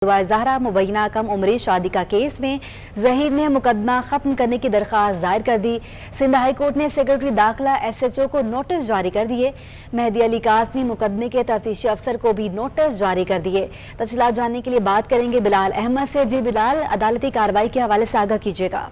ज़हरा मुबैना कम उम्री शादी का केस में जहीर ने मुकदमा खत्म करने की दरख्वास्त दायर कर दी। सिंध हाई कोर्ट ने सेक्रेटरी दाखिला SHO को नोटिस जारी कर दिए। मेहदी अली काज़मी मुकदमे के तफ्तीशी अफसर को भी नोटिस जारी कर दिए। तफसीलात जानने के लिए बात करेंगे बिलाल अहमद से। जी बिलाल, अदालती कार्रवाई के हवाले से आगाह कीजिएगा।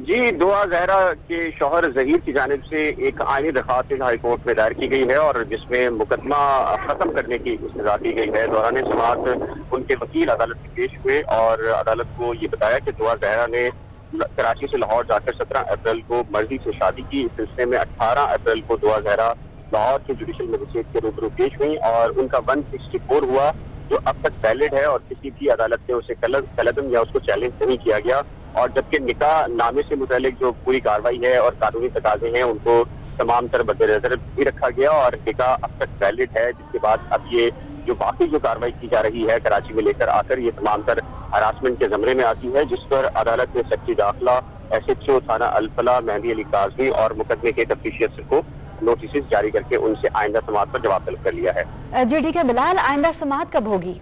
जी, दुआ ज़हरा के शौहर ज़हीर की जानिब से एक आईनी दरख्वास्त हाई कोर्ट में दायर की गई है और जिसमें मुकदमा खत्म करने की इस्तदा की गई है। दौरान समाअत उनके वकील अदालत में पेश हुए और अदालत को ये बताया कि दुआ ज़हरा ने कराची से लाहौर जाकर 17 अप्रैल को मर्जी से शादी की। इस सिलसिले में 18 अप्रैल को दुआ ज़हरा लाहौर के जुडिशल मजिस्ट्रेट के रूबरू पेश हुई और उनका 164 हुआ, जो अब तक वैलिड है और किसी भी अदालत ने उसे कलदम या उसको चैलेंज नहीं किया गया। और जबकि निकाह नामे से मुतालिक जो पूरी कार्रवाई है और कानूनी तकाजे हैं उनको तमाम तर मद्देनजर भी रखा गया और निकाह अब तक वैलिड है, जिसके बाद अब ये जो बाकी जो कार्रवाई की जा रही है कराची में लेकर आकर ये तमाम तर हरासमेंट के ज़मरे में आती है, जिस पर अदालत ने सेक्रेटरी दाखिला SHO थाना अल-फलाह मेहदी अली काज़मी और मुकदमे के तफ्तीशी अफसर को नोटिस जारी करके उनसे आइंदा समाअत पर जवाब तलब कर लिया है। जी ठीक है बिलाल, आइंदा समाअत कब होगी?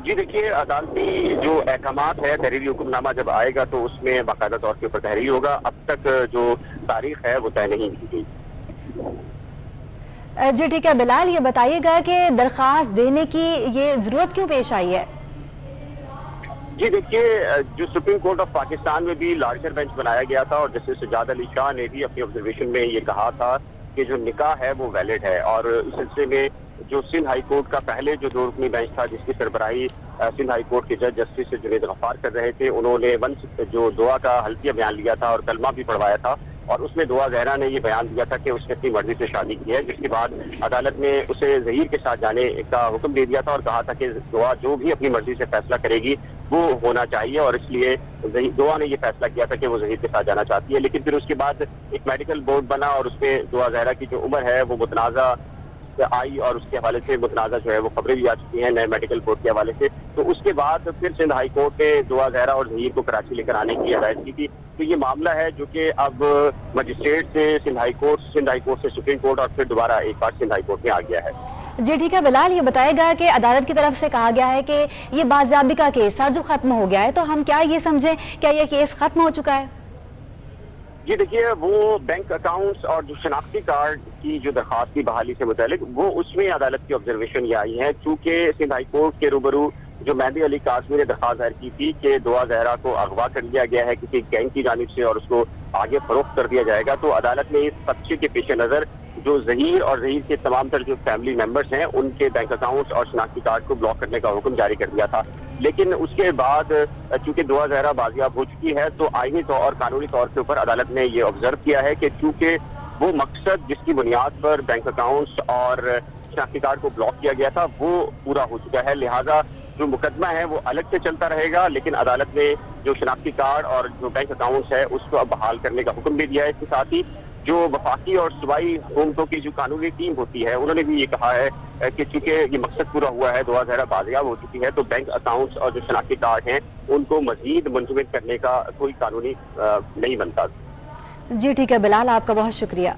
जी देखिए, अदालती जो अहकामात है, तहरीरी हुक्मनामा जब आएगा तो उसमें बाकायदा तौर के ऊपर तहरीर होगा। अब तक जो तारीख है वो तय नहीं की गई। जी ठीक है बिलाल, ये बताइएगा कि दरख्वास्त देने की ये जरूरत क्यों पेश आई है? जी देखिए, जो सुप्रीम कोर्ट ऑफ पाकिस्तान में भी लार्जर बेंच बनाया गया था और जस्टिस सजाद अली शाह ने भी अपनी ऑब्जर्वेशन में ये कहा था कि जो निकाह है वो वैलिड है। और इस सिलसिले में जो सिंध हाई कोर्ट का पहले जो 2 रुकनी बेंच था जिसकी सरबराही सिंध हाई कोर्ट के जज जस्टिस जुनैद गफ्फार कर रहे थे, उन्होंने जो दुआ का हल्फिया बयान लिया था और कलमा भी पढ़वाया था और उसमें दुआ ज़हरा ने ये बयान दिया था कि उसने अपनी मर्जी से शादी की है, जिसके बाद अदालत ने उसे ज़हीर के साथ जाने का हुक्म दे दिया था और कहा था कि दुआ जो भी अपनी मर्जी से फैसला करेगी वो होना चाहिए और इसलिए दुआ ने ये फैसला किया था कि वो ज़हीर के साथ जाना चाहती है। लेकिन फिर उसके बाद एक मेडिकल बोर्ड बना और उसमें दुआ ज़हरा की जो उम्र है वो मुतनाज़ा आई और उसके हवाले से मुतनाज़ा जो है वो खबरें भी आ चुकी हैं नए मेडिकल बोर्ड के हवाले से। तो उसके बाद फिर सिंध हाई कोर्ट ने दुआ ज़हरा और ज़हीर को कराची लेकर आने की हिदायत की थी। तो ये मामला है जो कि अब मजिस्ट्रेट से सिंध हाई कोर्ट से सुप्रीम कोर्ट और फिर दोबारा एक बार सिंध हाई कोर्ट में आ गया है। जी ठीक है बिलाल, ये बताएगा कि अदालत की तरफ से कहा गया है कि ये बाज़ाबी का केस था जो खत्म हो गया है, तो हम क्या ये समझें क्या ये केस खत्म हो चुका है? जी देखिए, वो बैंक अकाउंट्स और जो शनाख्ती कार्ड की जो दरख्वास्त की बहाली से मुतालिक वो उसमें अदालत की ऑब्जर्वेशन ये आई है। चूंकि सिंध हाई कोर्ट के रूबरू जो मेहदी अली काज़मी ने दरख्वास्त दायर की थी कि दुआ ज़हरा को अगवा कर लिया गया है किसी गैंग की जानिब से और उसको आगे फरोख्त कर दिया जाएगा, तो अदालत ने इस खदशे के पेश नज़र जो ज़हीर और ज़हीर के तमाम तर जो फैमिली मेंबर्स हैं उनके बैंक अकाउंट्स और शनाख्ती कार्ड को ब्लॉक करने का हुक्म जारी कर दिया था। लेकिन उसके बाद चूंकि दुआ ज़हरा बाजियाब हो चुकी है तो आईनी तौर और कानूनी तौर के ऊपर अदालत ने ये ऑब्जर्व किया है कि चूंकि वो मकसद जिसकी बुनियाद पर बैंक अकाउंट्स और शनाख्ती कार्ड को ब्लॉक किया गया था वो पूरा हो चुका है, लिहाजा जो मुकदमा है वो अलग से चलता रहेगा। लेकिन अदालत ने जो शनाख्ती कार्ड और जो बैंक अकाउंट्स है उसको अब बहाल करने का हुक्म भी दिया है। इसके साथ ही जो वफाकी और सूबाई हुकूमतों की जो कानूनी टीम होती है उन्होंने भी ये कहा है कि चूंकि ये मकसद पूरा हुआ है, दुआ ज़हरा बाजियाब हो चुकी है, तो बैंक अकाउंट्स और जो शनाख्ती कार्ड हैं उनको मजीद मुंतमिद करने का कोई कानूनी नहीं बनता। जी ठीक है बिलाल, आपका बहुत शुक्रिया।